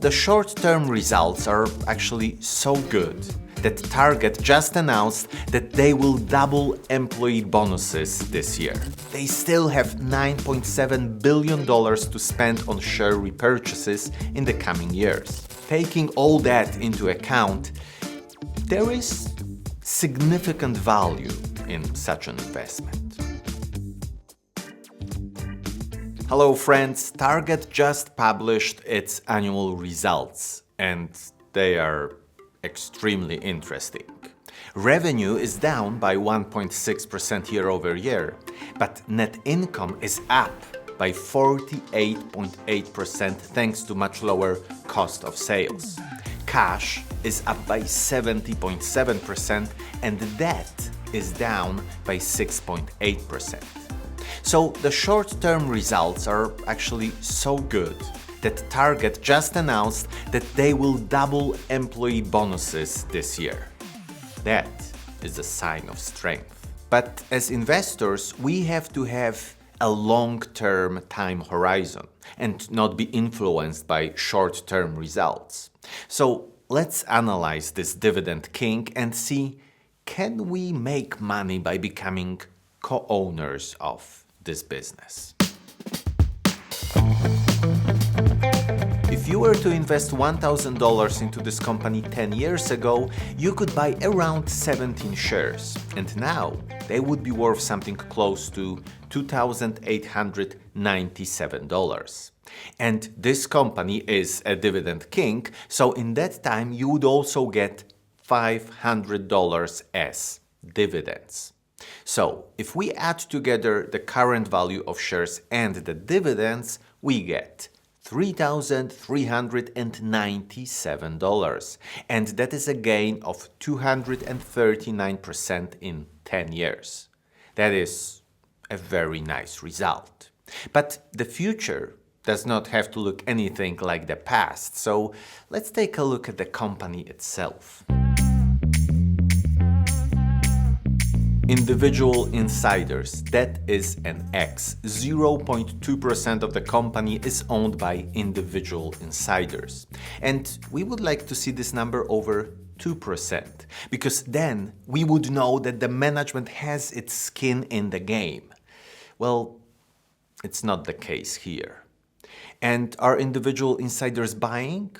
The short-term results are actually so good that Target just announced that they will double employee bonuses this year. They still have $9.7 billion to spend on share repurchases in the coming years. Taking all that into account, there is significant value in such an investment. Hello friends, Target just published its annual results and they are extremely interesting. Revenue is down by 1.6% year over year, but net income is up by 48.8% thanks to much lower cost of sales. Cash is up by 70.7% and debt is down by 6.8%. So the short-term results are actually so good that Target just announced that they will double employee bonuses this year. That is a sign of strength. But as investors, we have to have a long-term time horizon and not be influenced by short-term results. So let's analyze this dividend king and see, can we make money by becoming co-owners of this business? If you were to invest $1,000 into this company 10 years ago, you could buy around 17 shares, and now they would be worth something close to $2,897. And this company is a dividend king, so in that time you would also get $500 as dividends. So if we add together the current value of shares and the dividends, we get $3,397, and that is a gain of 239% in 10 years. That is a very nice result. But the future does not have to look anything like the past, so let's take a look at the company itself. Individual insiders, that is an X. 0.2% of the company is owned by individual insiders. And we would like to see this number over 2%, because then we would know that the management has its skin in the game. Well, it's not the case here. And are individual insiders buying?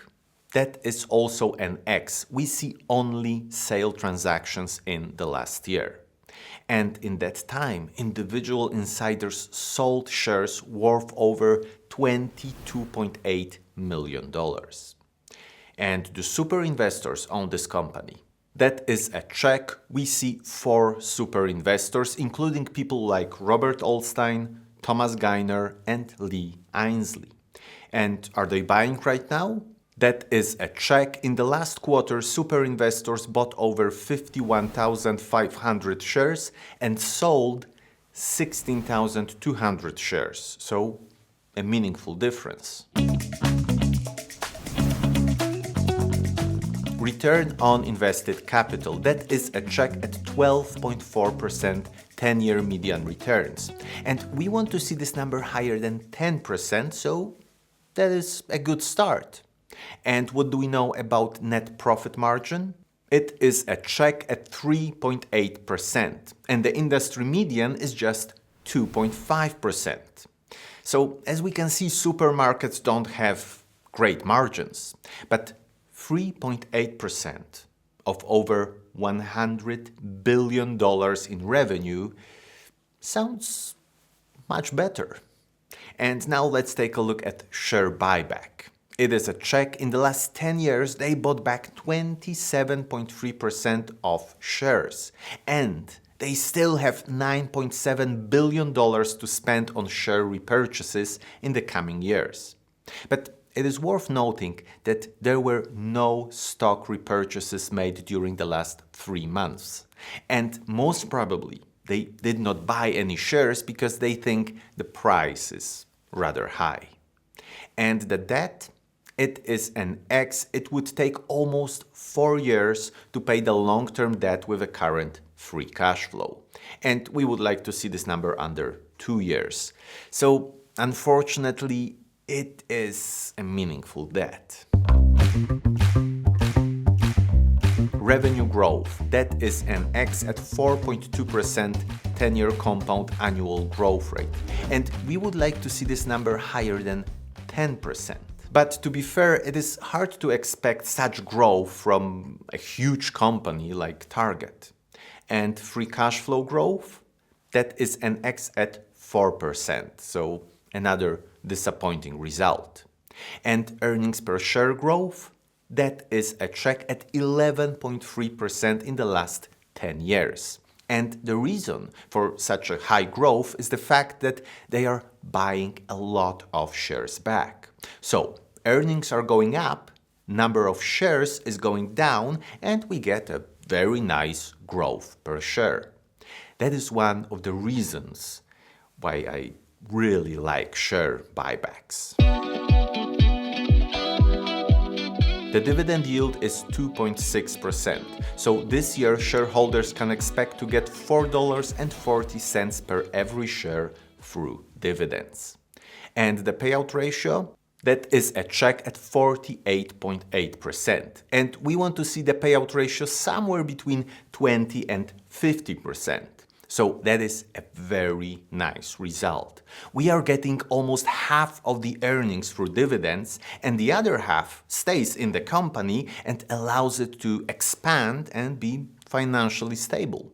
That is also an X. We see only sale transactions in the last year. And in that time, individual insiders sold shares worth over $22.8 million. And the super investors own this company. That is a check. We see 4 super investors, including people like Robert Olstein, Thomas Geithner, and Lee Ainsley. And are they buying right now? That is a check. In the last quarter, super investors bought over 51,500 shares and sold 16,200 shares. So, a meaningful difference. Return on invested capital. That is a check at 12.4% 10-year median returns. And we want to see this number higher than 10%, so that is a good start. And what do we know about net profit margin? It is a check at 3.8%, and the industry median is just 2.5%. So, as we can see, supermarkets don't have great margins, but 3.8% of over $100 billion in revenue sounds much better. And now let's take a look at share buyback. It is a check. In the last 10 years, they bought back 27.3% of shares. And they still have $9.7 billion to spend on share repurchases in the coming years. But it is worth noting that there were no stock repurchases made during the last 3 months. And most probably, they did not buy any shares because they think the price is rather high. And the debt? It is an X. It would take almost 4 years to pay the long-term debt with a current free cash flow. And we would like to see this number under 2 years. So, unfortunately, it is a meaningful debt. Revenue growth, that is an X at 4.2% 10-year compound annual growth rate. And we would like to see this number higher than 10%. But to be fair, it is hard to expect such growth from a huge company like Target. And free cash flow growth, that is an X at 4%, so another disappointing result. And earnings per share growth, that is a check at 11.3% in the last 10 years. And the reason for such a high growth is the fact that they are buying a lot of shares back. So earnings are going up, number of shares is going down, and we get a very nice growth per share. That is one of the reasons why I really like share buybacks. The dividend yield is 2.6%, so this year shareholders can expect to get $4.40 per every share through dividends. And the payout ratio? That is a check at 48.8%. And we want to see the payout ratio somewhere between 20 and 50%. So that is a very nice result. We are getting almost half of the earnings through dividends, and the other half stays in the company and allows it to expand and be financially stable.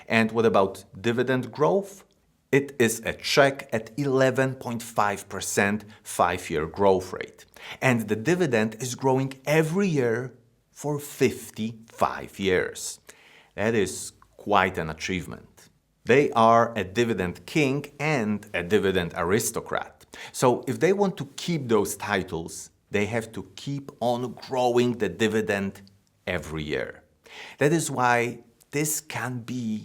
And what about dividend growth? It is a check at 11.5% 5-year growth rate. And the dividend is growing every year for 55 years. That is quite an achievement. They are a dividend king and a dividend aristocrat. So if they want to keep those titles, they have to keep on growing the dividend every year. That is why this can be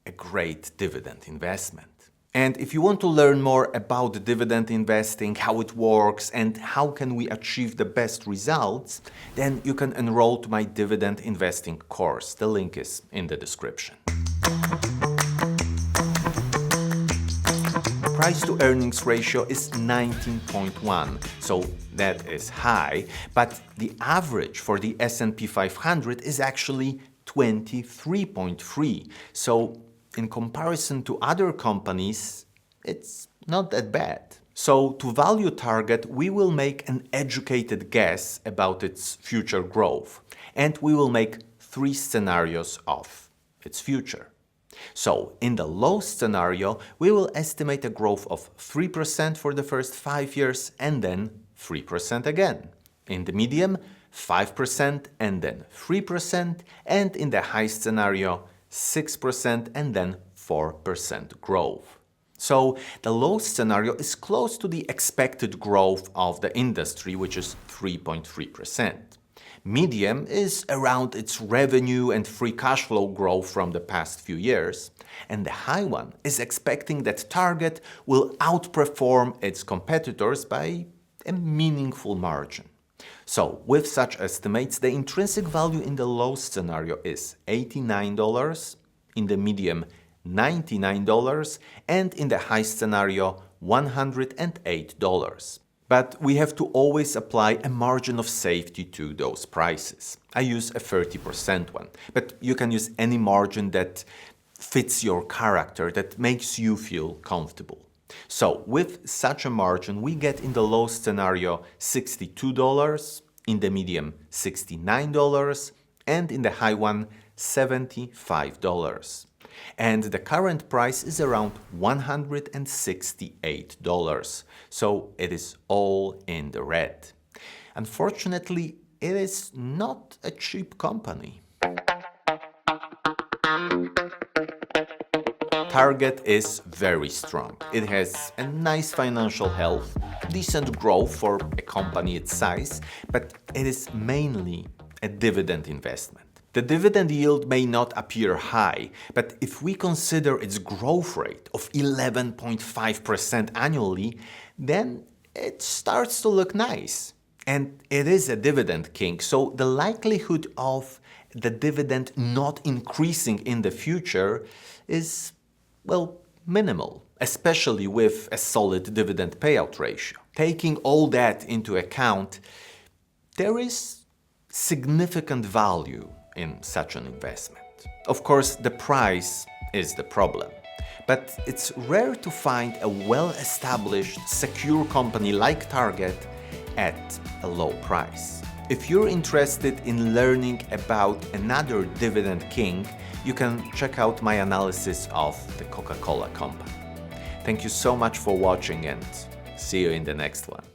a great dividend investment. And if you want to learn more about dividend investing, how it works, and how can we achieve the best results, then you can enroll to my dividend investing course. The link is in the description. Price to earnings ratio is 19.1, so that is high, but the average for the S&P 500 is actually 23.3. So in comparison to other companies, it's not that bad. So to value Target, we will make an educated guess about its future growth, and we will make 3 scenarios of its future. So in the low scenario, we will estimate a growth of 3% for the first 5 years and then 3% again. In the medium, 5% and then 3%, and in the high scenario, 6% and then 4% growth. So the low scenario is close to the expected growth of the industry, which is 3.3%. Medium is around its revenue and free cash flow growth from the past few years, and the high one is expecting that Target will outperform its competitors by a meaningful margin. So, with such estimates, the intrinsic value in the low scenario is $89, in the medium $99, and in the high scenario $108. But we have to always apply a margin of safety to those prices. I use a 30% one, but you can use any margin that fits your character, that makes you feel comfortable. So with such a margin, we get in the low scenario $62, in the medium $69, and in the high one $75. And the current price is around $168, so it is all in the red. Unfortunately, it is not a cheap company. Target is very strong. It has a nice financial health, decent growth for a company its size, but it is mainly a dividend investment. The dividend yield may not appear high, but if we consider its growth rate of 11.5% annually, then it starts to look nice. And it is a dividend king, so the likelihood of the dividend not increasing in the future is, well, minimal, especially with a solid dividend payout ratio. Taking all that into account, there is significant value in such an investment. Of course, the price is the problem, but it's rare to find a well-established, secure company like Target at a low price. If you're interested in learning about another dividend king, you can check out my analysis of the Coca-Cola company. Thank you so much for watching and see you in the next one.